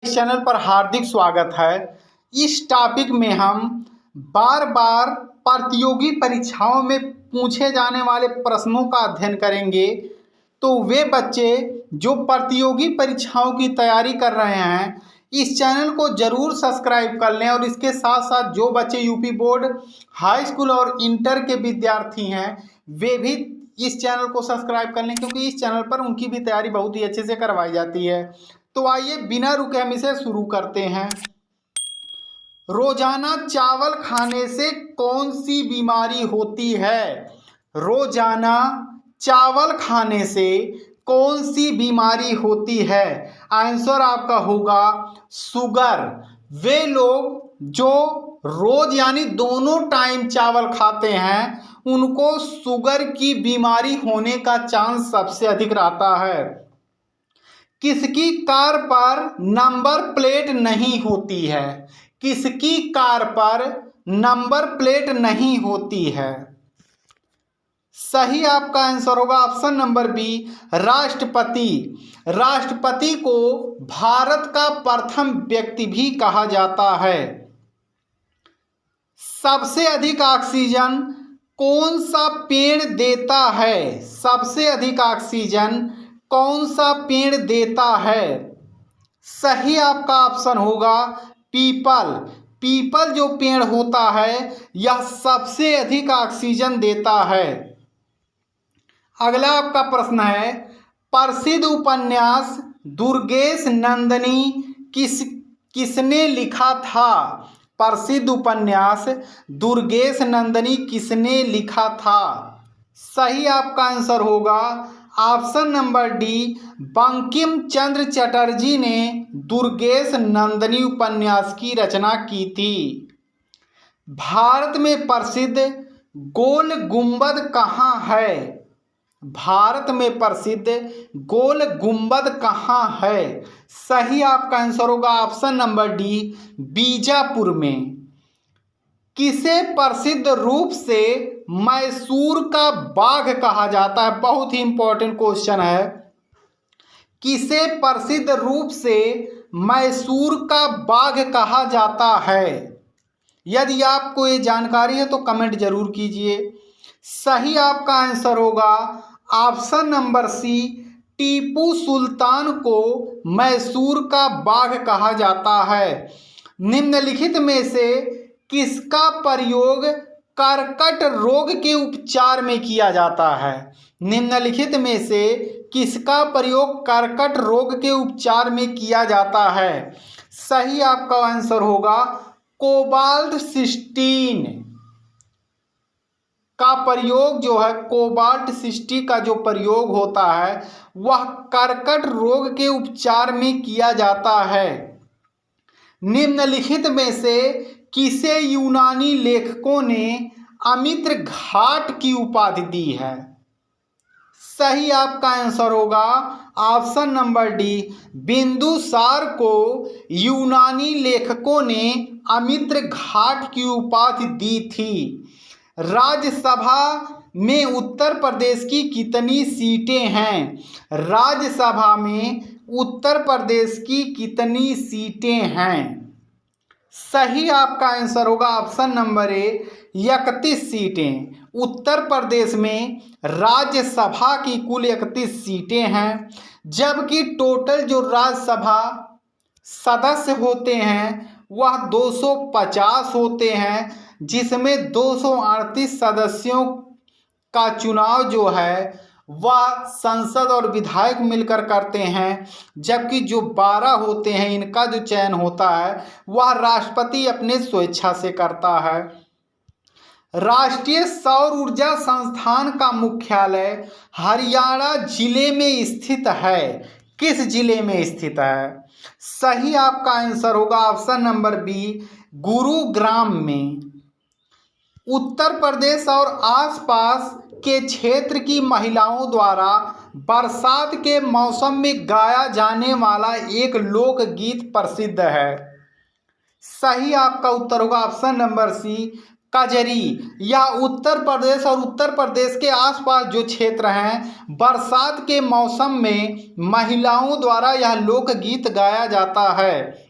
इस चैनल पर हार्दिक स्वागत है। इस टॉपिक में हम बार बार प्रतियोगी परीक्षाओं में पूछे जाने वाले प्रश्नों का अध्ययन करेंगे। तो वे बच्चे जो प्रतियोगी परीक्षाओं की तैयारी कर रहे हैं, इस चैनल को जरूर सब्सक्राइब कर लें और इसके साथ साथ जो बच्चे यूपी बोर्ड, हाई स्कूल और इंटर के विद्यार्थी हैं, वे भी इस चैनल को सब्सक्राइब कर लें, क्योंकि इस चैनल पर उनकी भी तैयारी बहुत ही अच्छे से करवाई जाती है। तो आइए बिना रुके हम इसे शुरू करते हैं। रोजाना चावल खाने से कौन सी बीमारी होती है? रोजाना चावल खाने से कौन सी बीमारी होती है? आंसर आपका होगा शुगर। वे लोग जो रोज यानी दोनों टाइम चावल खाते हैं, उनको शुगर की बीमारी होने का चांस सबसे अधिक रहता है। किसकी कार पर नंबर प्लेट नहीं होती है? किसकी कार पर नंबर प्लेट नहीं होती है? सही आपका आंसर होगा ऑप्शन नंबर बी, राष्ट्रपति। राष्ट्रपति को भारत का प्रथम व्यक्ति भी कहा जाता है। सबसे अधिक ऑक्सीजन कौन सा पेड़ देता है? सबसे अधिक ऑक्सीजन कौन सा पेड़ देता है? सही आपका ऑप्शन होगा पीपल। पीपल जो पेड़ होता है, यह सबसे अधिक ऑक्सीजन देता है। अगला आपका प्रश्न है, प्रसिद्ध उपन्यास दुर्गेश नंदिनी किसने लिखा था? प्रसिद्ध उपन्यास दुर्गेश नंदिनी किसने लिखा था? सही आपका आंसर होगा option number D, Bankim Chandra Chatterjee ने दुर्गेश नंदिनी उपन्यास की रचना की थी। भारत में प्रसिद्ध गोल गुंबद कहाँ है? भारत में प्रसिद्ध गोल गुंबद कहाँ है? सही आपका आंसर होगा ऑप्शन नंबर डी, बीजापुर में। किसे प्रसिद्ध रूप से मैसूर का बाघ कहा जाता है? बहुत ही इंपॉर्टेंट क्वेश्चन है। किसे प्रसिद्ध रूप से मैसूर का बाघ कहा जाता है? यदि आपको ये जानकारी है तो कमेंट जरूर कीजिए। सही आपका आंसर होगा ऑप्शन नंबर सी, टीपू सुल्तान को मैसूर का बाघ कहा जाता है। निम्नलिखित में से किसका प्रयोग कर्कट रोग के उपचार में किया जाता है? निम्नलिखित में से किसका प्रयोग कर्कट रोग के उपचार में किया जाता है? सही आपका आंसर होगा कोबाल्ट 16 का प्रयोग जो है, कोबाल्ट 60 का जो प्रयोग होता है, वह कर्कट रोग के उपचार में किया जाता है। निम्नलिखित में से किसे यूनानी लेखकों ने अमित्र घाट की उपाधि दी है? सही आपका आंसर होगा ऑप्शन नंबर डी, बिंदुसार को यूनानी लेखकों ने अमित्र घाट की उपाधि दी थी। राज्यसभा में उत्तर प्रदेश की कितनी सीटें हैं? राज्यसभा में उत्तर प्रदेश की कितनी सीटें हैं? सही आपका आंसर होगा ऑप्शन नंबर ए, 31 सीटें। उत्तर प्रदेश में राज्यसभा की कुल 31 सीटें हैं, जबकि टोटल जो राज्यसभा सदस्य होते हैं वह 250 होते हैं, जिसमें 238 सदस्यों का चुनाव जो है वह संसद और विधायक मिलकर करते हैं, जबकि जो 12 होते हैं इनका जो चयन होता है वह राष्ट्रपति अपने स्वेच्छा से करता है। राष्ट्रीय सौर ऊर्जा संस्थान का मुख्यालय हरियाणा जिले में स्थित है। किस जिले में स्थित है? सही आपका आंसर होगा ऑप्शन नंबर बी, गुरुग्राम में। उत्तर प्रदेश और आसपास के क्षेत्र की महिलाओं द्वारा बरसात के मौसम में गाया जाने वाला एक लोकगीत प्रसिद्ध है। सही आपका उत्तर होगा ऑप्शन नंबर सी, कजरी। यह उत्तर प्रदेश और उत्तर प्रदेश के आसपास जो क्षेत्र हैं, बरसात के मौसम में महिलाओं द्वारा यह लोकगीत गाया जाता है।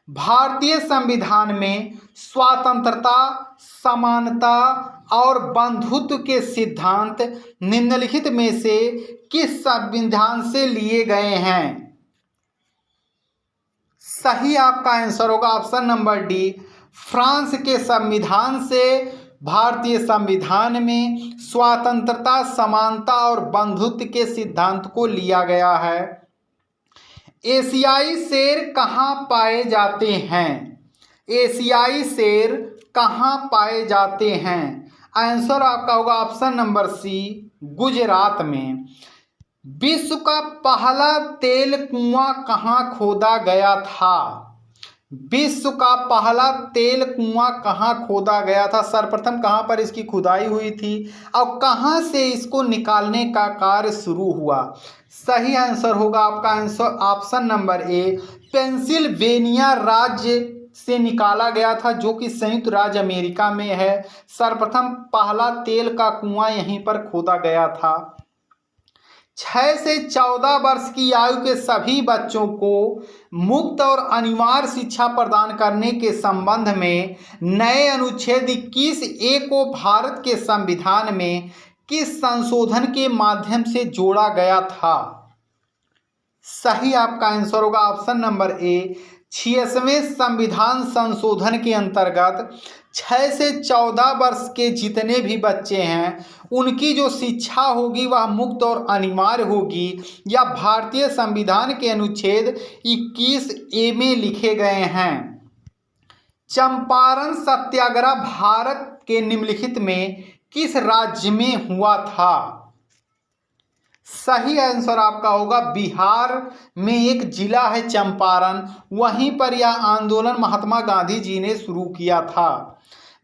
भारतीय संविधान में स्वतंत्रता, समानता और बंधुत्व के सिद्धांत निम्नलिखित में से किस संविधान से लिए गए हैं? सही आपका आंसर होगा ऑप्शन नंबर डी, फ्रांस के संविधान से। भारतीय संविधान में स्वतंत्रता, समानता और बंधुत्व के सिद्धांत को लिया गया है। एशियाई शेर कहाँ पाए जाते हैं? एशियाई शेर कहाँ पाए जाते हैं? आंसर आपका होगा ऑप्शन नंबर सी, गुजरात में। विश्व का पहला तेल कुआं कहाँ खोदा गया था? विश्व का पहला तेल कुआं कहाँ खोदा गया था? सर्वप्रथम कहाँ पर इसकी खुदाई हुई थी और कहाँ से इसको निकालने का कार्य शुरू हुआ? सही आंसर होगा आपका answer option number A, Pennsylvania राज्य से निकाला गया था, जो कि संयुक्त राज्य अमेरिका में है। सर्वप्रथम पहला तेल का कुआं यहीं पर खोदा गया था। 6 से 14 वर्ष की आयु के सभी बच्चों को मुफ्त और अनिवार्य शिक्षा प्रदान करने के संबंध में नए अनुच्छेद 21A को भारत के संविधान में किस संशोधन के माध्यम से जोड़ा गया था? सही आपका आंसर होगा ऑप्शन नंबर ए, 86वें संविधान संशोधन के अंतर्गत 6 से 14 वर्ष के जितने भी बच्चे हैं उनकी जो शिक्षा होगी वह मुफ्त और अनिवार्य होगी। यह भारतीय संविधान के अनुच्छेद 21A में लिखे गए हैं। चंपारण सत्याग्रह भारत के निम्नलिखित में किस राज्य में हुआ था? सही आंसर आपका होगा बिहार में एक जिला है चंपारण, वहीं पर यह आंदोलन महात्मा गांधी जी ने शुरू किया था।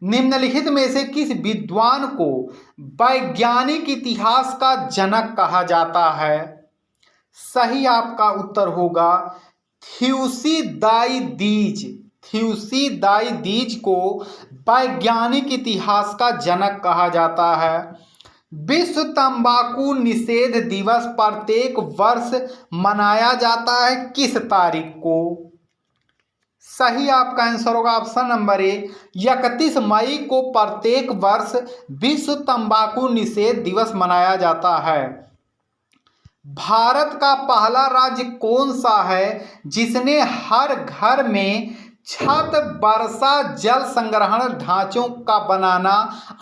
निम्नलिखित में से किस विद्वान को वैज्ञानिक इतिहास का जनक कहा जाता है? सही आपका उत्तर होगा थ्यूसिडाइडीज। थ्यूसिडाइडीज को वैज्ञानिक इतिहास का जनक कहा जाता है। विश्व तंबाकू निषेध दिवस प्रत्येक वर्ष मनाया जाता है किस तारीख को? सही आपका आंसर होगा ऑप्शन नंबर ए, 31 मई को प्रत्येक वर्ष विश्व तंबाकू निषेध दिवस मनाया जाता है। भारत का पहला राज्य कौन सा है जिसने हर घर में छत वर्षा जल संग्रहण ढांचों का बनाना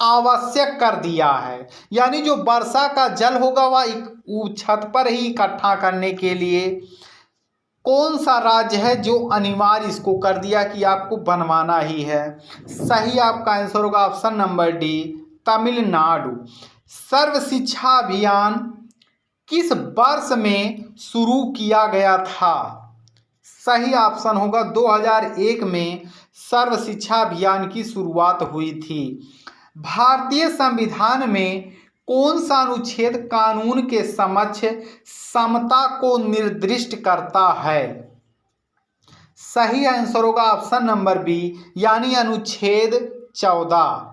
आवश्यक कर दिया है? यानी जो वर्षा का जल होगा वह छत पर ही इकट्ठा करने के लिए कौन सा राज्य है जो अनिवार्य इसको कर दिया कि आपको बनवाना ही है? सही आपका आंसर होगा ऑप्शन नंबर डी, तमिलनाडु। सर्व शिक्षा अभियान किस वर्ष में शुरू किया गया था? सही ऑप्शन होगा 2001 में सर्व शिक्षा अभियान की शुरुआत हुई थी। भारतीय संविधान में कौन सा अनुच्छेद कानून के समक्ष समता को निर्दिष्ट करता है? सही आंसर होगा ऑप्शन नंबर बी, यानी अनुच्छेद 14।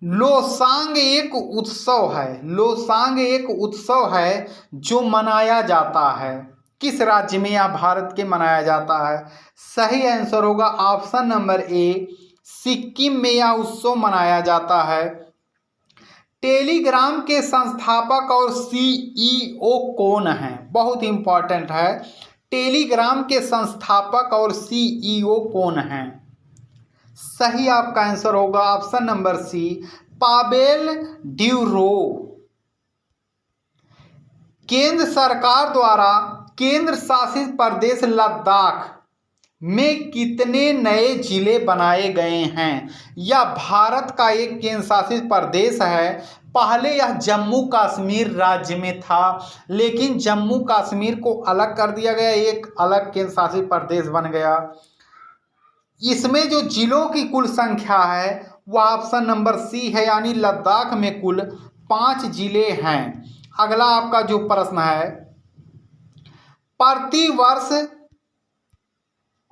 लोसांग एक उत्सव है, लोसांग एक उत्सव है जो मनाया जाता है किस राज्य में या भारत के मनाया जाता है? सही आंसर होगा ऑप्शन नंबर ए, सिक्किम में यह उत्सव मनाया जाता है। टेलीग्राम के संस्थापक और सीईओ कौन हैं? बहुत इंपॉर्टेंट है। टेलीग्राम के संस्थापक और सीईओ कौन हैं? सही आपका आंसर होगा option number C, Pavel Durov. केंद्र सरकार द्वारा केंद्र शासित प्रदेश लद्दाख में कितने नए जिले बनाए गए हैं? यह भारत का एक केंद्र शासित प्रदेश है। पहले यह जम्मू कश्मीर राज्य में था, लेकिन जम्मू कश्मीर को अलग कर दिया गया, एक अलग केंद्र शासित प्रदेश बन गया। इसमें जो जिलों की कुल संख्या है वह ऑप्शन नंबर सी है, यानी लद्दाख में कुल 5 जिले हैं। अगला आपका जो प्रश्न है,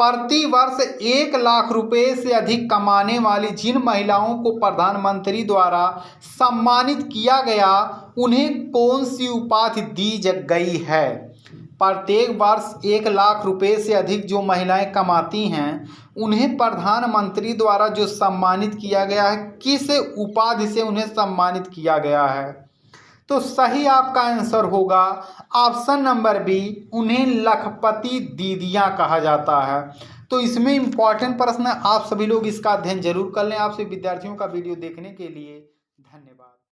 प्रति वर्ष 1 लाख रुपए से अधिक कमाने वाली जिन महिलाओं को प्रधानमंत्री द्वारा सम्मानित किया गया उन्हें कौन सी उपाधि दी गई है? प्रत्येक वर्ष 1 लाख रुपए से अधिक जो महिलाएं कमाती हैं उन्हें प्रधानमंत्री द्वारा जो सम्मानित किया गया है, किस उपाधि से उन्हें सम्मानित किया गया है? तो सही आपका आंसर होगा ऑप्शन नंबर बी, उन्हें लखपति दीदियां कहा जाता है। तो इसमें इंपॉर्टेंट प्रश्न है, आप सभी लोग इसका अध्ययन जरूर कर लें। आपसे विद्यार्थियों का वीडियो देखने के लिए धन्यवाद।